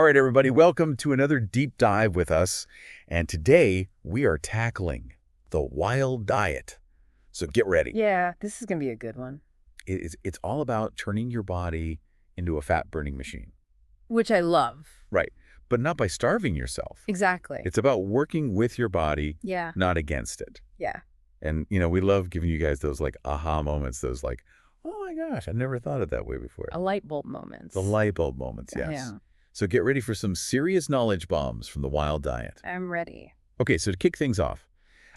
All right, everybody, welcome to another deep dive with us. And today we are tackling the wild diet. So get ready. Yeah, this is going to be a good one. It's all about turning your body into a fat-burning machine. Which I love. Right. But not by starving yourself. Exactly. It's about working with your body, Yeah. not against it. Yeah. And, we love giving you guys those like aha moments, those like, oh my gosh, I never thought of it that way before. A light bulb moments. The light bulb moments, yes. Yeah. So get ready for some serious knowledge bombs from the wild diet. I'm ready. Okay, so to kick things off,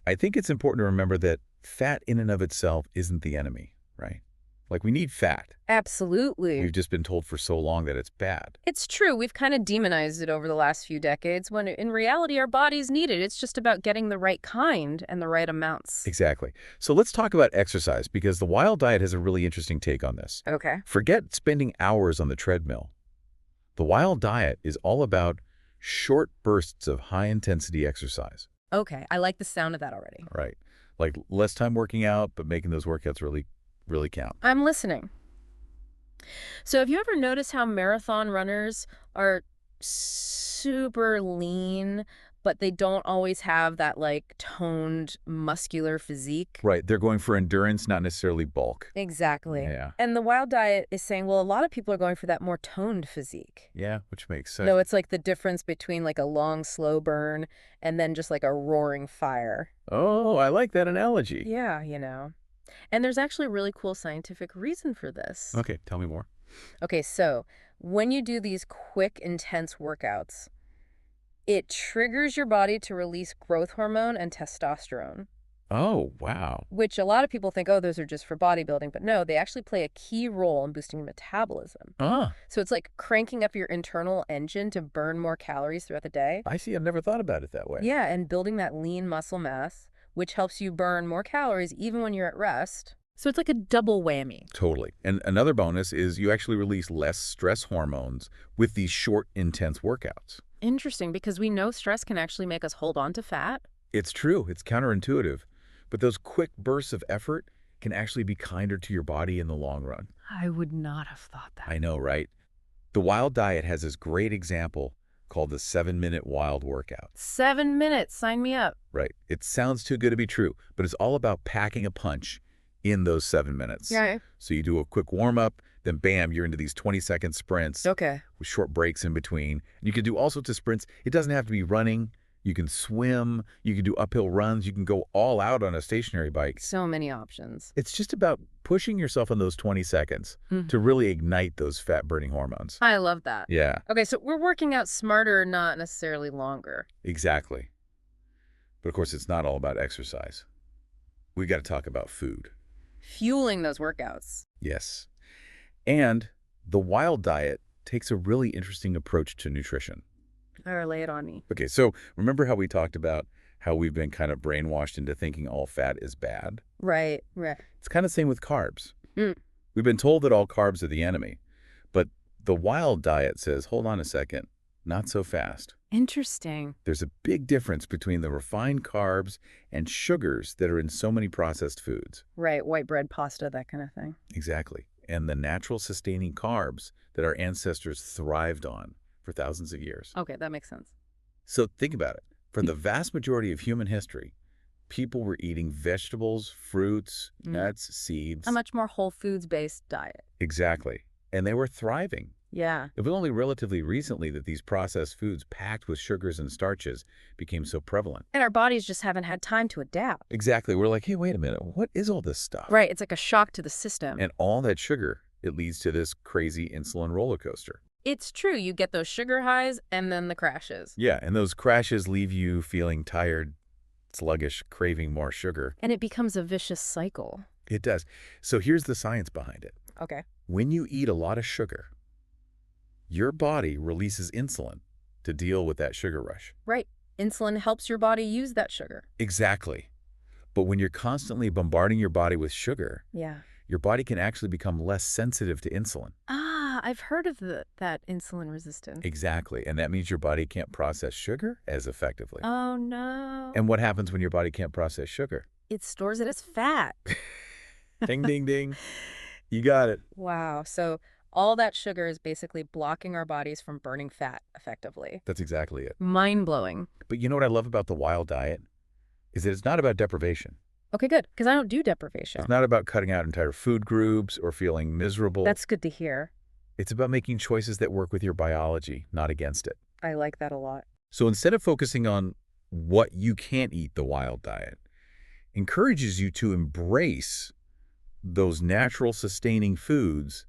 I think it's important to remember that fat in and of itself isn't the enemy, right? Like we need fat. Absolutely. We've just been told for so long that it's bad. It's true. We've kind of demonized it over the last few decades when in reality our bodies need it. It's just about getting the right kind and the right amounts. Exactly. So let's talk about exercise because the wild diet has a really interesting take on this. Okay. Forget spending hours on the treadmill. The wild diet is all about short bursts of high-intensity exercise. Okay. I like the sound of that already. Right. Like less time working out, but making those workouts really count. I'm listening. So have you ever noticed how marathon runners are super lean, but they don't always have that like toned muscular physique? Right. They're going for endurance, not necessarily bulk. Exactly. Yeah. And the wild diet is saying, well, a lot of people are going for that more toned physique. Yeah, which makes sense. No, it's like the difference between like a long, slow burn and then just like a roaring fire. Oh, I like that analogy. Yeah, you know. And there's actually a really cool scientific reason for this. Okay, tell me more. Okay, so when you do these quick, intense workouts, it triggers your body to release growth hormone and testosterone, Oh, wow. which a lot of people think, oh, those are just for bodybuilding. But no, they actually play a key role in boosting your metabolism. Ah, So it's like cranking up your internal engine to burn more calories throughout the day. I see. I've never thought about it that way. Yeah, and building that lean muscle mass, which helps you burn more calories even when you're at rest. So it's like a double whammy. Totally. And another bonus is you actually release less stress hormones with these short, intense workouts. Interesting, because we know stress can actually make us hold on to fat. It's true. It's counterintuitive. But those quick bursts of effort can actually be kinder to your body in the long run. I would not have thought that. I know, right? The wild diet has this great example called the 7-minute wild workout. 7 minutes, sign me up. Right. It sounds too good to be true, but it's all about packing a punch in those 7 minutes. Yeah. So you do a quick warm-up, then bam, you're into these 20-second sprints Okay. with short breaks in between. And you can do all sorts of sprints. It doesn't have to be running. You can swim. You can do uphill runs. You can go all out on a stationary bike. So many options. It's just about pushing yourself in those 20 seconds to really ignite those fat-burning hormones. I love that. Yeah, Okay, so we're working out smarter, not necessarily longer. exactly. But of course, it's not all about exercise. We got to talk about food. Fueling those workouts. Yes. And the wild diet takes a really interesting approach to nutrition. Or lay it on me. Okay, so remember how we talked about how we've been kind of brainwashed into thinking all fat is bad? Right. It's kind of the same with carbs. Mm. We've been told that all carbs are the enemy, but the wild diet says, hold on a second, not so fast. Interesting. There's a big difference between the refined carbs and sugars that are in so many processed foods. Right, white bread, pasta, that kind of thing. Exactly. And the natural sustaining carbs that our ancestors thrived on for thousands of years. Okay, that makes sense. So think about it. For the vast majority of human history, people were eating vegetables, fruits, nuts, seeds. A much more whole foods-based diet. Exactly. And they were thriving. Yeah. It was only relatively recently that these processed foods packed with sugars and starches became so prevalent. And our bodies just haven't had time to adapt. Exactly. We're like, hey, wait a minute. What is all this stuff? Right, it's like a shock to the system. And all that sugar, it leads to this crazy insulin roller coaster. It's true, you get those sugar highs and then the crashes. Yeah, and those crashes leave you feeling tired, sluggish, craving more sugar. And it becomes a vicious cycle. It does. So here's the science behind it. Okay. When you eat a lot of sugar, your body releases insulin to deal with that sugar rush. Right. Insulin helps your body use that sugar. Exactly. But when you're constantly bombarding your body with sugar, Yeah. your body can actually become less sensitive to insulin. I've heard of that insulin resistance. Exactly. And that means your body can't process sugar as effectively. Oh, no. And what happens when your body can't process sugar? It stores it as fat. Ding, ding, ding. You got it. Wow. So all that sugar is basically blocking our bodies from burning fat effectively. That's exactly it. Mind-blowing. But you know what I love about the wild diet? Is that it's not about deprivation. Okay, good, because I don't do It's deprivation. not about cutting out entire food groups or feeling miserable. That's good to hear. It's about making choices that work with your biology, not against it. I like that a lot. So instead of focusing on what you can't eat, the wild diet encourages you to embrace those natural sustaining foods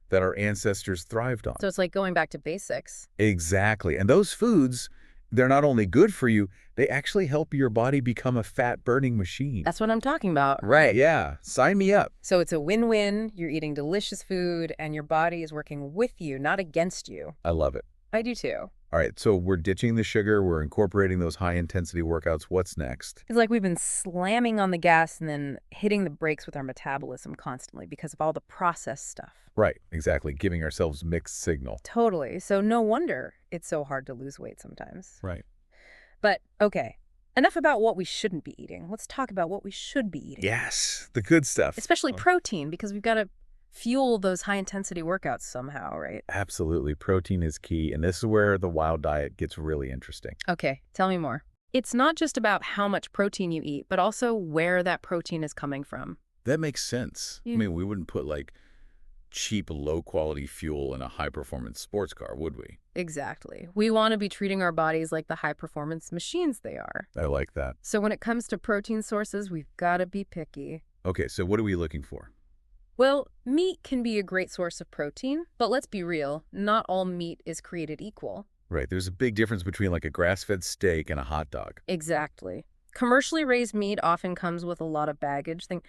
that our ancestors thrived on. So it's like going back to basics. Exactly. And those foods, they're not only good for you, they actually help your body become a fat-burning machine. That's what I'm talking about. Right. Yeah. Sign me up. So it's a win-win. You're eating delicious food, and your body is working with you, not against you. I love it. I do too. All right. So we're ditching the sugar. We're incorporating those high-intensity workouts. What's next? It's like we've been slamming on the gas and then hitting the brakes with our metabolism constantly because of all the processed stuff. Right. Exactly. Giving ourselves mixed signal. Totally. So no wonder it's so hard to lose weight sometimes. Right. But, okay, enough about what we shouldn't be eating. Let's talk about what we should be eating. Yes. The good stuff. Especially protein, because we've got to fuel those high-intensity workouts somehow, right? Absolutely. Protein is key. And this is where the wild diet gets really interesting. Okay, tell me more. It's not just about how much protein you eat, but also where that protein is coming from. That makes sense. Yeah. I mean, we wouldn't put like cheap, low-quality fuel in a high-performance sports car, would we? Exactly. We want to be treating our bodies like the high-performance machines they are. I like that. So when it comes to protein sources, we've got to be picky. Okay, so what are we looking for? Well, meat can be a great source of protein, but let's be real, not all meat is created equal. Right, there's a big difference between like a grass-fed steak and a hot dog. Exactly. Commercially raised meat often comes with a lot of baggage. Think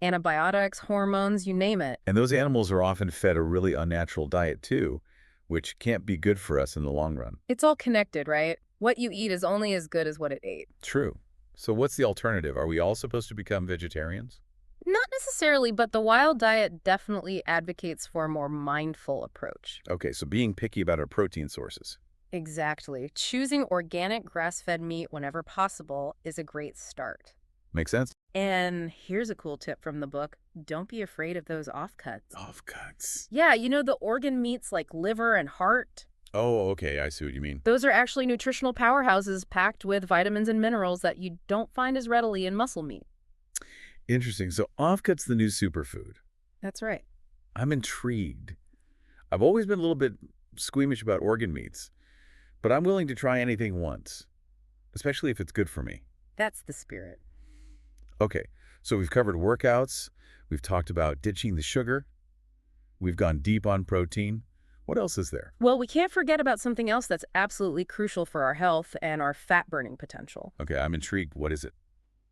antibiotics, hormones, you name it. And those animals are often fed a really unnatural diet too, which can't be good for us in the long run. It's all connected, right? What you eat is only as good as what it ate. True. So what's the alternative? Are we all supposed to become vegetarians? Not necessarily, but the wild diet definitely advocates for a more mindful approach. Okay, so being picky about our protein sources. Exactly. Choosing organic grass-fed meat whenever possible is a great start. Make sense? And here's a cool tip from the book. Don't be afraid of those offcuts. Offcuts. Yeah, you know the organ meats like liver and heart? Oh, okay, I see what you mean. Those are actually nutritional powerhouses packed with vitamins and minerals that you don't find as readily in muscle meat. Interesting. So offcuts the new superfood. That's right. I'm intrigued. I've always been a little bit squeamish about organ meats, but I'm willing to try anything once, especially if it's good for me. That's the spirit. Okay, so we've covered workouts, we've talked about ditching the sugar, we've gone deep on protein. What else is there? Well, we can't forget about something else that's absolutely crucial for our health and our fat-burning potential. Okay, I'm intrigued. What is it?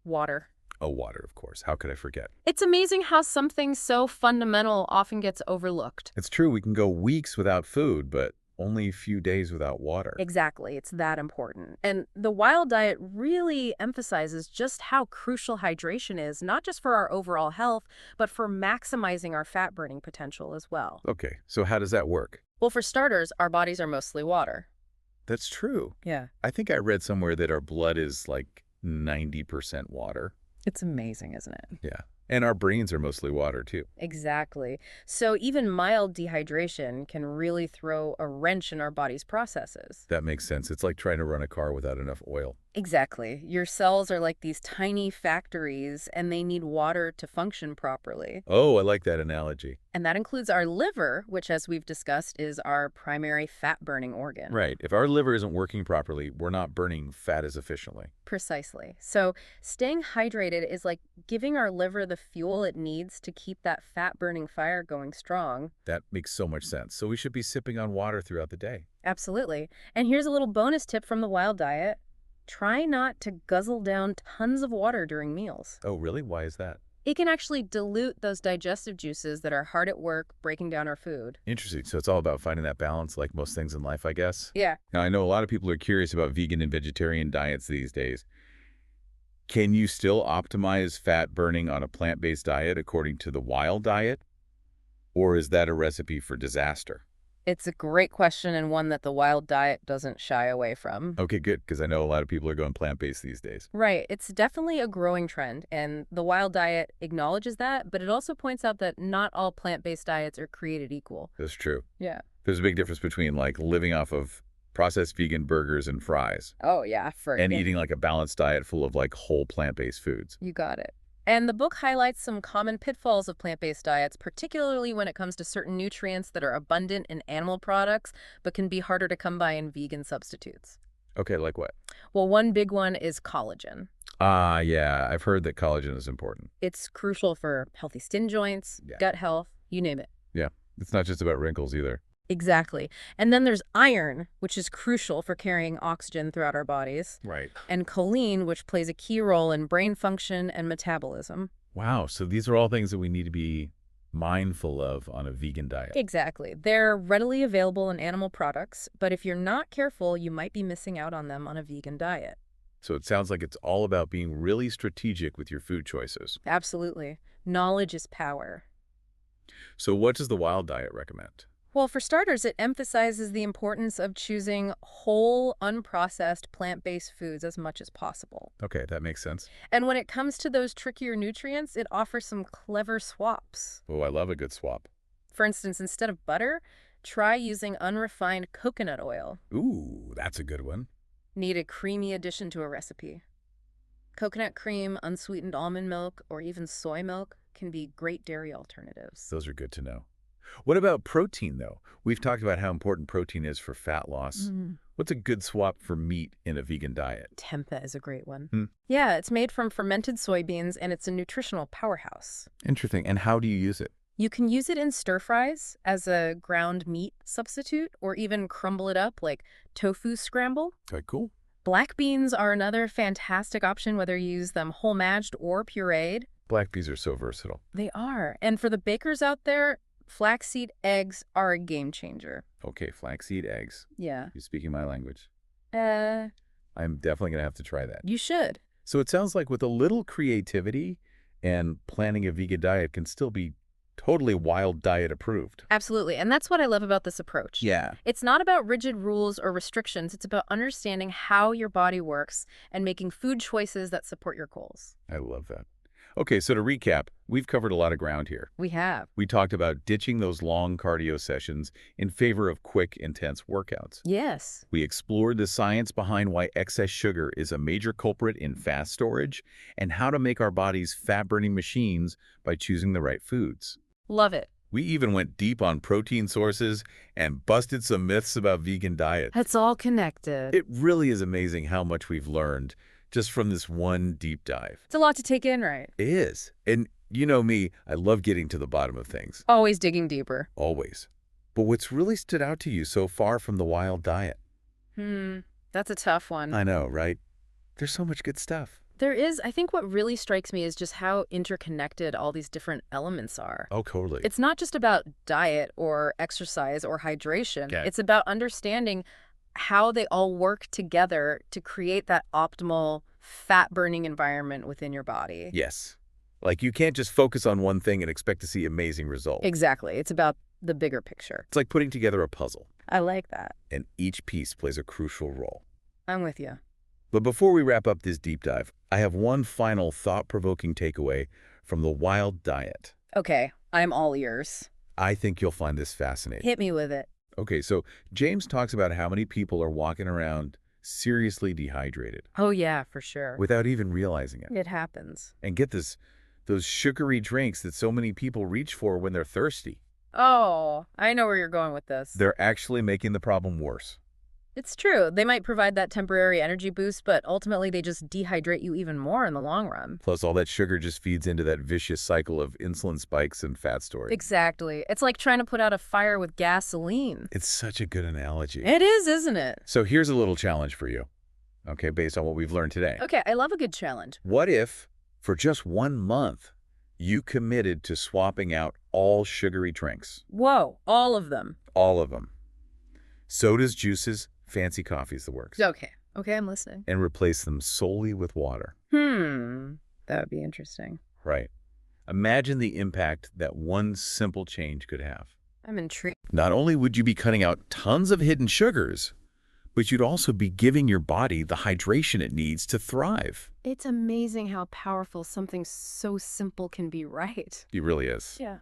Water. Oh, water, of course. How could I forget? It's amazing how something so fundamental often gets overlooked. It's true, we can go weeks without food, but only a few days without water. Exactly. It's that important. And the wild diet really emphasizes just how crucial hydration is, not just for our overall health, but for maximizing our fat-burning potential as well. Okay, so how does that work? Well, for starters, our bodies are mostly water. That's true. Yeah. I think I read somewhere that our blood is like 90% water. It's amazing, isn't it? Yeah. And our brains are mostly water, too. Exactly. So even mild dehydration can really throw a wrench in our body's processes. That makes sense. It's like trying to run a car without enough oil. Exactly. Your cells are like these tiny factories, and they need water to function properly. Oh, I like that analogy. And that includes our liver, which, as we've discussed, is our primary fat-burning organ. Right. If our liver isn't working properly, we're not burning fat as efficiently. Precisely. So staying hydrated is like giving our liver the fuel it needs to keep that fat-burning fire going strong. That makes so much sense. So we should be sipping on water throughout the day. Absolutely. And here's a little bonus tip from the wild diet. Try not to guzzle down tons of water during meals. Oh, really? Why is that? It can actually dilute those digestive juices that are hard at work breaking down our food. Interesting. So it's all about finding that balance like most things in life, I guess. Yeah. Now, I know a lot of people are curious about vegan and vegetarian diets these days. Can you still optimize fat burning on a plant-based diet according to the wild diet? Or is that a recipe for disaster? It's a great question and one that the wild diet doesn't shy away from. Okay, good, because I know a lot of people are going plant-based these days. Right. It's definitely a growing trend, and the wild diet acknowledges that, but it also points out that not all plant-based diets are created equal. That's true. Yeah. There's a big difference between, like, living off of processed vegan burgers and fries Oh, yeah, and forget. eating, like, a balanced diet full of, like, whole plant-based foods. You got it. And the book highlights some common pitfalls of plant-based diets, particularly when it comes to certain nutrients that are abundant in animal products, but can be harder to come by in vegan substitutes. Okay, like what? Well, one big one is collagen. Ah, yeah, I've heard that collagen is important. It's crucial for healthy skin joints, Yeah. gut health, you name it. Yeah, it's not just about wrinkles either. Exactly. And then there's iron, which is crucial for carrying oxygen throughout our bodies, Right. and choline, which plays a key role in brain function and metabolism. Wow, so these are all things that we need to be mindful of on a vegan diet. Exactly. They're readily available in animal products, but if you're not careful, you might be missing out on them on a vegan diet. So it sounds like it's all about being really strategic with your food choices. Absolutely. Knowledge is power. So what does the wild diet recommend? Well, for starters, it emphasizes the importance of choosing whole, unprocessed, plant-based foods as much as possible. Okay, that makes sense. And when it comes to those trickier nutrients, it offers some clever swaps. Oh, I love a good swap. For instance, instead of butter, try using unrefined coconut oil. Ooh, that's a good one. Need a creamy addition to a recipe. Coconut cream, unsweetened almond milk, or even soy milk can be great dairy alternatives. Those are good to know. What about protein, though? We've talked about how important protein is for fat loss. What's a good swap for meat in a vegan diet? Tempeh is a great one. Hmm. Yeah, it's made from fermented soybeans, and it's a nutritional powerhouse. Interesting. And how do you use it? You can use it in stir fries as a ground meat substitute, or even crumble it up like tofu scramble. Okay, cool. Black beans are another fantastic option, whether you use them whole mashed or pureed. Black beans are so versatile. They are. And for the bakers out there, flaxseed eggs are a game changer. Okay, flaxseed eggs. Yeah. You're speaking my language. Uh, I'm definitely going to have to try that. you should. So it sounds like with a little creativity and planning a vegan diet can still be totally wild diet approved. Absolutely. And that's what I love about this approach. Yeah. It's not about rigid rules or restrictions. It's about understanding how your body works and making food choices that support your goals. I love that. Okay, so to recap, we've covered a lot of ground here. We have. We talked about ditching those long cardio sessions in favor of quick, intense workouts. Yes. We explored the science behind why excess sugar is a major culprit in fat storage and how to make our bodies fat-burning machines by choosing the right foods. Love it. We even went deep on protein sources and busted some myths about vegan diets. It's all connected. It really is amazing how much we've learned just from this one deep dive. It's a lot to take in, right? It is. And you know me, I love getting to the bottom of things. Always digging deeper. Always. But what's really stood out to you so far from the wild diet? That's a tough one. I know, right? There's so much good stuff. There is, I think what really strikes me is just how interconnected all these different elements are. Oh, totally. It's not just about diet or exercise or hydration. Okay. It's about understanding how they all work together to create that optimal fat-burning environment within your body. Yes. Like you can't just focus on one thing and expect to see amazing results. Exactly. It's about the bigger picture. It's like putting together a puzzle, I like that. and each piece plays a crucial role. I'm with you. But before we wrap up this deep dive, I have one final thought-provoking takeaway from the wild diet. Okay, I'm all ears. I think you'll find this fascinating. Hit me with it. Okay, so James talks about how many people are walking around seriously dehydrated Oh, yeah, for sure. without even realizing it. It happens. And get this, those sugary drinks that so many people reach for when they're thirsty, Oh, I know where you're going with this. they're actually making the problem worse. It's true. They might provide that temporary energy boost, but ultimately they just dehydrate you even more in the long run. Plus, all that sugar just feeds into that vicious cycle of insulin spikes and fat storage. Exactly. It's like trying to put out a fire with gasoline. It's such a good analogy. It is, isn't it? So here's a little challenge for you, okay, based on what we've learned today. Okay, I love a good challenge. What if, for just 1 month, you committed to swapping out all sugary drinks? Whoa, all of them. All of them. Sodas, juices, fancy coffees, the works. Okay, I'm listening. And replace them solely with water. That would be interesting. Right. Imagine the impact that one simple change could have. I'm intrigued. Not only would you be cutting out tons of hidden sugars, but you'd also be giving your body the hydration it needs to thrive. It's amazing how powerful something so simple can be, right? It really is. Yeah.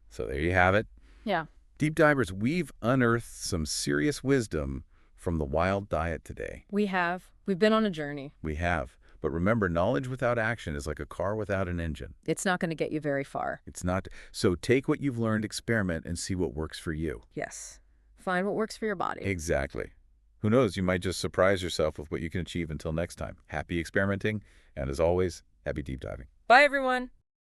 So there you have it. Yeah. Deep divers, we've unearthed some serious wisdom from the wild diet today. We have. We've been on a journey. We have. But remember, knowledge without action is like a car without an engine. It's not going to get you very far. It's not. So take what you've learned, experiment, and see what works for you. Yes. Find what works for your body. Exactly. Who knows, you might just surprise yourself with what you can achieve. Until next time, happy experimenting, and as always, happy deep diving. Bye, everyone.